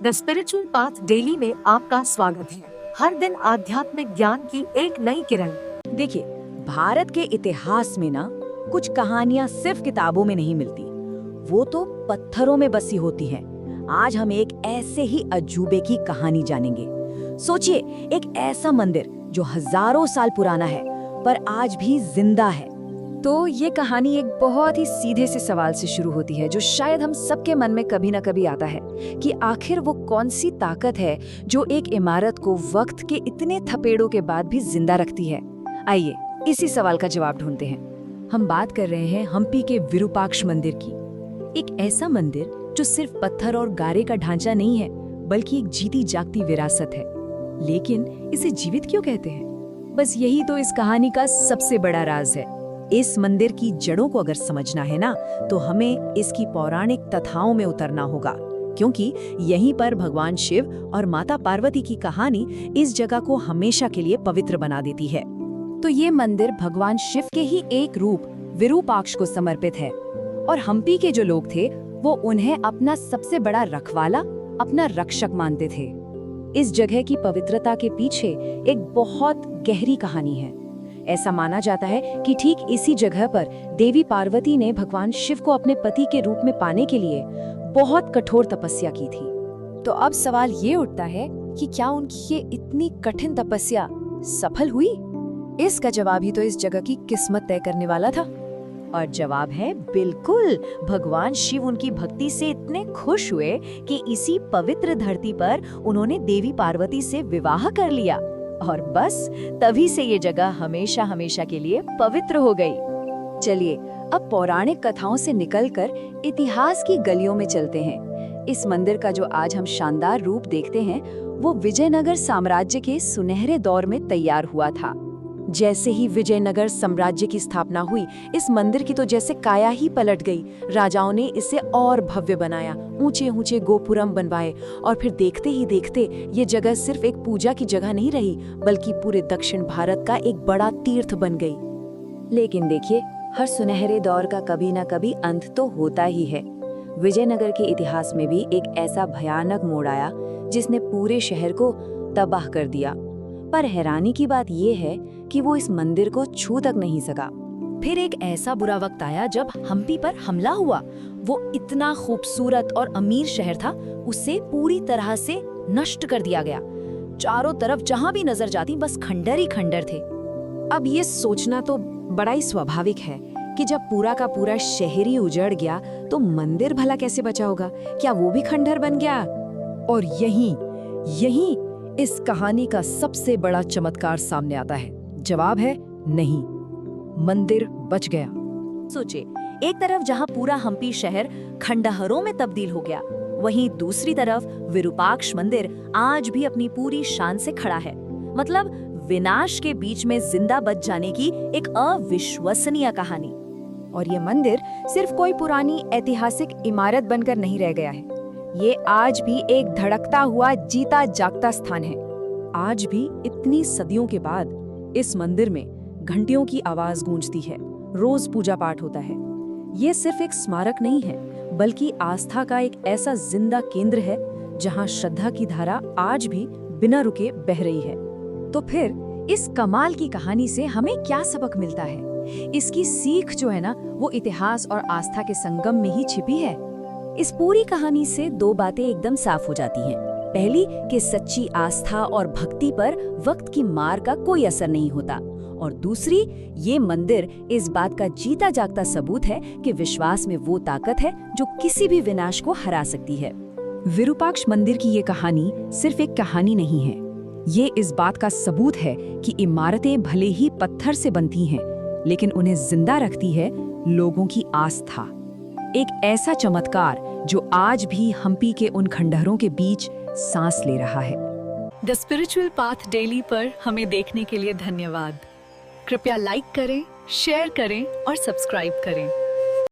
The spiritual path daily में आपका स्वागत है। हर दिन आध्यात्मिक ज्ञान की एक नई किरण। देखिए, भारत के इतिहास में ना कुछ कहानियां सिर्फ किताबों में नहीं मिलती, वो तो पत्थरों में बसी होती हैं। आज हम एक ऐसे ही अजूबे की कहानी जानेंगे। सोचिए, एक ऐसा मंदिर जो हजारों साल पुराना है पर आज भी जिंदा है। तो ये कहानी एक बहुत ही सीधे से सवाल से शुरू होती है, जो शायद हम सबके मन में कभी ना कभी आता है कि आखिर वो कौन सी ताकत है जो एक इमारत को वक्त के इतने थपेड़ों के बाद भी जिंदा रखती है। आइए इसी सवाल का जवाब ढूंढते हैं। हम बात कर रहे हैं हम्पी के विरूपाक्ष मंदिर की। एक ऐसा मंदिर जो सिर्फ पत्थर और गारे का ढांचा नहीं है, बल्कि एक जीती जागती विरासत है। लेकिन इसे जीवित क्यों कहते हैं? बस यही तो इस कहानी का सबसे बड़ा राज है। इस मंदिर की जड़ों को अगर समझना है ना, तो हमें इसकी पौराणिक कथाओं में उतरना होगा, क्योंकि यहीं पर भगवान शिव और माता पार्वती की कहानी इस जगह को हमेशा के लिए पवित्र बना देती है। तो ये मंदिर भगवान शिव के ही एक रूप विरूपाक्ष को समर्पित है, और हम्पी के जो लोग थे वो उन्हें अपना सबसे बड़ा रखवाला, अपना रक्षक मानते थे। इस जगह की पवित्रता के पीछे एक बहुत गहरी कहानी है। ऐसा माना जाता है कि ठीक इसी जगह पर देवी पार्वती ने भगवान शिव को अपने पति के रूप में पाने के लिए बहुत कठोर तपस्या की थी। तो अब सवाल ये उठता है कि क्या उनकी ये इतनी कठिन तपस्या सफल हुई? इसका जवाब ही तो इस जगह की किस्मत तय करने वाला था। और जवाब है बिल्कुल। भगवान शिव उनकी भक्ति से इतने खुश हुए कि इसी पवित्र धरती पर उन्होंने देवी पार्वती से विवाह कर लिया, और बस तभी से ये जगह हमेशा हमेशा के लिए पवित्र हो गई। चलिए अब पौराणिक कथाओं से निकलकर इतिहास की गलियों में चलते हैं। इस मंदिर का जो आज हम शानदार रूप देखते हैं, वो विजयनगर साम्राज्य के सुनहरे दौर में तैयार हुआ था। जैसे ही विजयनगर साम्राज्य की स्थापना हुई, इस मंदिर की तो जैसे काया ही पलट गई। राजाओं ने इसे और भव्य बनाया, ऊंचे ऊंचे गोपुरम बनवाए, और फिर देखते ही देखते ये जगह सिर्फ एक पूजा की जगह नहीं रही, बल्कि पूरे दक्षिण भारत का एक बड़ा तीर्थ बन गई। लेकिन देखिए, हर सुनहरे दौर का कभी न कभी अंत तो होता ही है। विजयनगर के इतिहास में भी एक ऐसा भयानक मोड़ आया जिसने पूरे शहर को तबाह कर दिया। पर हैरानी की बात यह है कि वो इस मंदिर को छू तक नहीं सका। फिर एक ऐसा बुरा वक्त आया जब हम्पी पर हमला हुआ। वो इतना खूबसूरत और अमीर शहर था, उसे पूरी तरह से नष्ट कर दिया गया। चारों तरफ जहां भी नजर जाती बस खंडर ही खंडर थे। अब ये सोचना तो बड़ा ही स्वाभाविक है कि जब पूरा का पूरा शहर ही उजड़ गया तो मंदिर भला कैसे बचा होगा? क्या वो भी खंडर बन गया? और यहीं इस कहानी का सबसे बड़ा चमत्कार सामने आता है। जवाब है नहीं, मंदिर बच गया। सोचिए, एक तरफ जहां पूरा हम्पी शहर खंडहरों में तब्दील हो गया, वहीं दूसरी तरफ विरूपाक्ष मंदिर आज भी अपनी पूरी शान से खड़ा है। मतलब विनाश के बीच में जिंदा बच जाने की एक अविश्वसनीय कहानी। और ये मंदिर सिर्फ कोई पुरानी ऐतिहासिक इमारत बनकर नहीं रह गया है, ये आज भी एक धड़कता हुआ जीता जागता स्थान है। आज भी इतनी सदियों के बाद इस मंदिर में घंटियों की आवाज गूंजती है, रोज पूजा पाठ होता है। ये सिर्फ एक स्मारक नहीं है, बल्कि आस्था का एक ऐसा जिंदा केंद्र है जहां श्रद्धा की धारा आज भी बिना रुके बह रही है। तो फिर इस कमाल की कहानी से हमें क्या सबक मिलता है? इसकी सीख जो है ना, वो इतिहास और आस्था के संगम में ही छिपी है। इस पूरी कहानी से दो बातें एकदम साफ हो जाती हैं। पहली, कि सच्ची आस्था और भक्ति पर वक्त की मार का कोई असर नहीं होता, और दूसरी, ये मंदिर इस बात का जीता जागता सबूत है कि विश्वास में वो ताकत है जो किसी भी विनाश को हरा सकती है। विरूपाक्ष मंदिर की ये कहानी सिर्फ एक कहानी नहीं है, ये इस बात का सबूत है कि इमारतें भले ही पत्थर से बनती हैं, लेकिन उन्हें जिंदा रखती है लोगों की आस्था। एक ऐसा चमत्कार जो आज भी हम्पी के उन खंडहरों के बीच सांस ले रहा है। द स्पिरिचुअल पाथ डेली पर हमें देखने के लिए धन्यवाद। कृपया लाइक करें, शेयर करें और सब्सक्राइब करें।